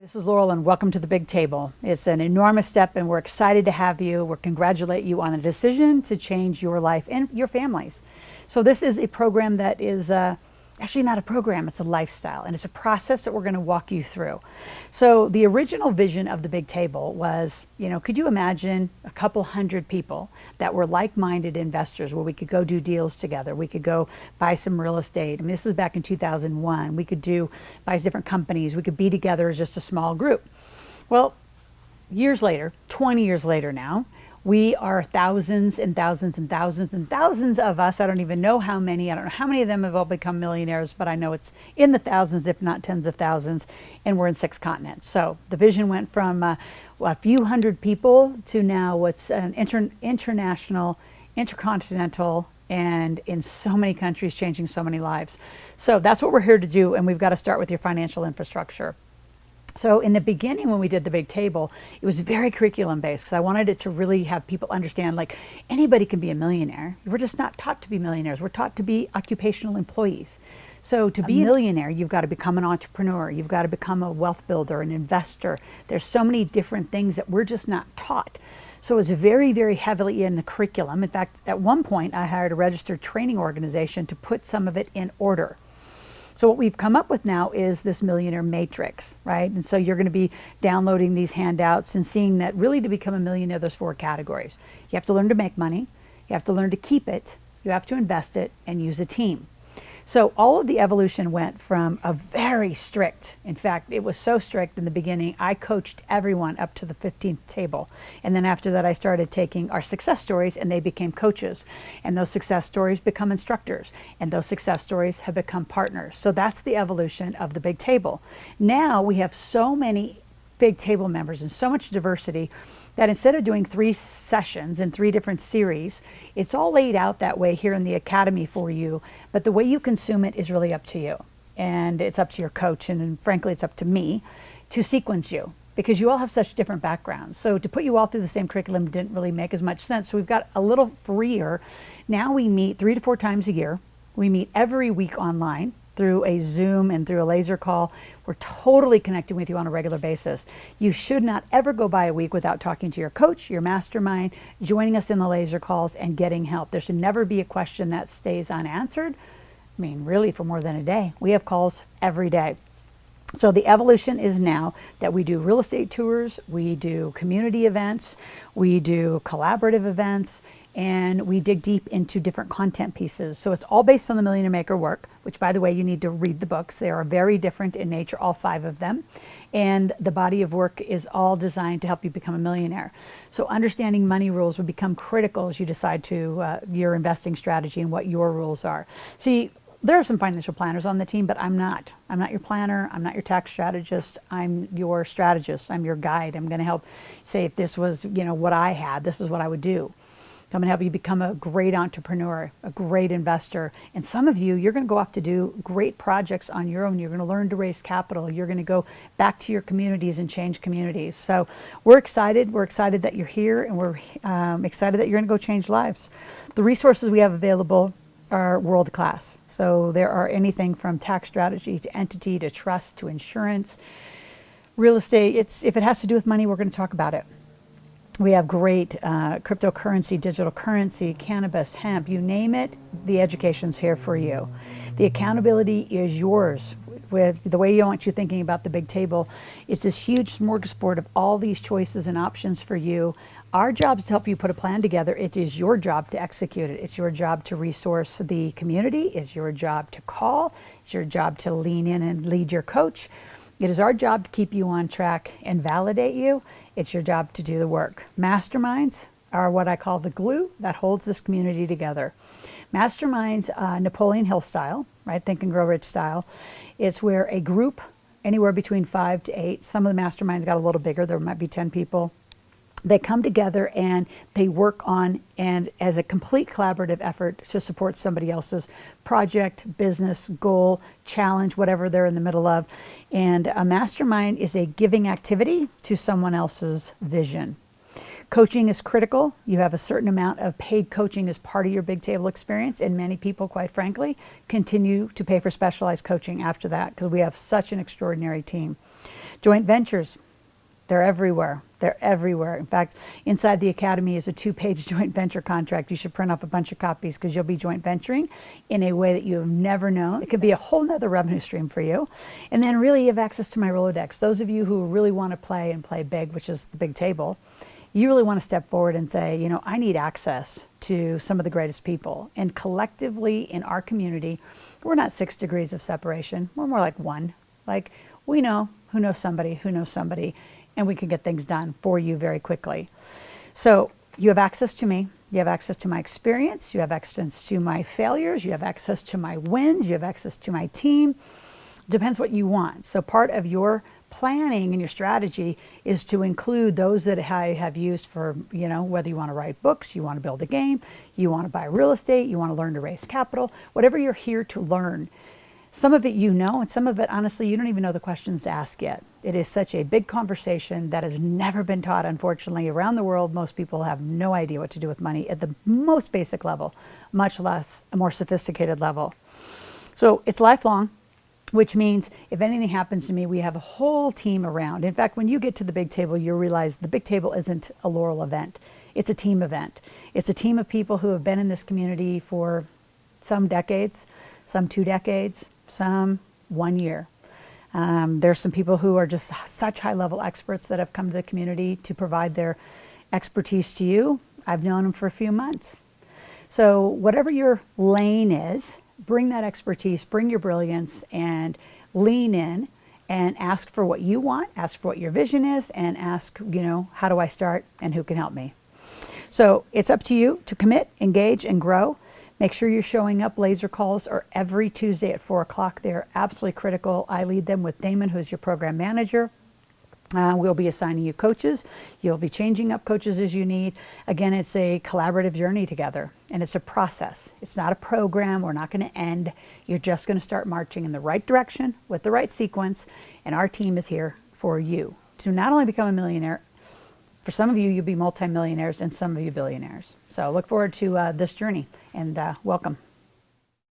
This is Loral and welcome to the big table. It's an enormous step and we're excited to have you. We congratulate you on a decision to change your life and your families. So this is a program that is actually not a program, it's a lifestyle, and it's a process that we're going to walk you through. So the original vision of the big table was, could you imagine a couple hundred people that were like-minded investors where we could go do deals together, we could go buy some real estate. I mean, this was back in 2001. We could buy different companies, we could be together as just a small group. Well, years later, 20 years later now, we are thousands and thousands and thousands and thousands of us. I don't even know how many. I don't know how many of them have all become millionaires, but I know it's in the thousands, if not tens of thousands, and we're in 6 continents. So the vision went from a few hundred people to now what's an international, intercontinental, and in so many countries, changing so many lives. So that's what we're here to do, and we've got to start with your financial infrastructure. So in the beginning, when we did the big table, it was very curriculum based because I wanted it to really have people understand, like, anybody can be a millionaire. We're just not taught to be millionaires. We're taught to be occupational employees. So to be a millionaire, you've got to become an entrepreneur. You've got to become a wealth builder, an investor. There's so many different things that we're just not taught. So it was very, very heavily in the curriculum. In fact, at one point, I hired a registered training organization to put some of it in order. So what we've come up with now is this Millionaire Matrix, right? And so you're going to be downloading these handouts and seeing that really to become a millionaire, there's 4 categories. You have to learn to make money, you have to learn to keep it, you have to invest it, and use a team. So all of the evolution went from a very strict, in fact, it was so strict in the beginning, I coached everyone up to the 15th table. And then after that, I started taking our success stories and they became coaches. And those success stories become instructors. And those success stories have become partners. So that's the evolution of the big table. Now we have so many big table members and so much diversity that instead of doing 3 sessions in 3 different series, it's all laid out that way here in the academy for you, but the way you consume it is really up to you. And it's up to your coach, and frankly, it's up to me to sequence you because you all have such different backgrounds. So to put you all through the same curriculum didn't really make as much sense. So we've got a little freer. Now we meet 3 to 4 times a year. We meet every week online through a Zoom and through a laser call. We're totally connecting with you on a regular basis. You should not ever go by a week without talking to your coach, your mastermind, joining us in the laser calls and getting help. There should never be a question that stays unanswered. I mean, really for more than a day. We have calls every day. So the evolution is now that we do real estate tours, we do community events, we do collaborative events, and we dig deep into different content pieces. So it's all based on the Millionaire Maker work, which, by the way, you need to read the books. They are very different in nature, all 5 of them. And the body of work is all designed to help you become a millionaire. So understanding money rules will become critical as you decide to your investing strategy and what your rules are. See, there are some financial planners on the team, but I'm not. I'm not your planner. I'm not your tax strategist. I'm your strategist. I'm your guide. I'm going to help say, if this was, what I had, this is what I would do. I'm going to help you become a great entrepreneur, a great investor. And some of you, you're going to go off to do great projects on your own. You're going to learn to raise capital. You're going to go back to your communities and change communities. So we're excited. We're excited that you're here, and we're excited that you're going to go change lives. The resources we have available are world class. So there are anything from tax strategy to entity to trust to insurance, real estate. If it has to do with money, we're going to talk about it. We have great cryptocurrency, digital currency, cannabis, hemp, you name it, the education's here for you. The accountability is yours. With the way I want you thinking about the big table, it's this huge smorgasbord of all these choices and options for you. Our job is to help you put a plan together. It is your job to execute it. It's your job to resource the community. It's your job to call. It's your job to lean in and lead your coach. It is our job to keep you on track and validate you. It's your job to do the work. Masterminds are what I call the glue that holds this community together. Masterminds, Napoleon Hill style, right? Think and Grow Rich style. It's where a group, anywhere between 5 to 8, some of the masterminds got a little bigger, there might be 10 people. They come together and they work on, and as a complete collaborative effort to support somebody else's project, business, goal, challenge, whatever they're in the middle of. And a mastermind is a giving activity to someone else's vision. Coaching is critical. You have a certain amount of paid coaching as part of your big table experience, and many people, quite frankly, continue to pay for specialized coaching after that because we have such an extraordinary team. Joint ventures, they're everywhere. They're everywhere. In fact, inside the Academy is a 2-page joint venture contract. You should print off a bunch of copies because you'll be joint venturing in a way that you have never known. It could be a whole nother revenue stream for you. And then really you have access to my Rolodex. Those of you who really want to play and play big, which is the big table, you really want to step forward and say, you know, I need access to some of the greatest people. And collectively in our community, we're not 6 degrees of separation. We're more like 1. Like we know who knows somebody, and we can get things done for you very quickly. So you have access to me. You have access to my experience. You have access to my failures. You have access to my wins. You have access to my team. Depends what you want. So part of your planning and your strategy is to include those that I have used for, you know, whether you want to write books, you want to build a game, you want to buy real estate, you want to learn to raise capital, whatever you're here to learn. Some of it you know, and some of it, honestly, you don't even know the questions to ask yet. It is such a big conversation that has never been taught, unfortunately, around the world. Most people have no idea what to do with money at the most basic level, much less a more sophisticated level. So it's lifelong, which means if anything happens to me, we have a whole team around. In fact, when you get to the big table, you'll realize the big table isn't a Loral event. It's a team event. It's a team of people who have been in this community for some decades, some 2 decades, some 1 year. There's some people who are just such high-level experts that have come to the community to provide their expertise to you. I've known them for a few months. So whatever your lane is, bring that expertise, bring your brilliance, and lean in and ask for what you want, ask for what your vision is, and ask, you know, how do I start and who can help me? So it's up to you to commit, engage, and grow. Make sure you're showing up. Laser calls are every Tuesday at 4 o'clock. They're absolutely critical. I lead them with Damon, who's your program manager. We'll be assigning you coaches. You'll be changing up coaches as you need. Again, it's a collaborative journey together, and it's a process. It's not a program. We're not going to end. You're just going to start marching in the right direction with the right sequence, and our team is here for you to not only become a millionaire. For some of you, you'll be multimillionaires, and some of you billionaires. So look forward to this journey, and welcome.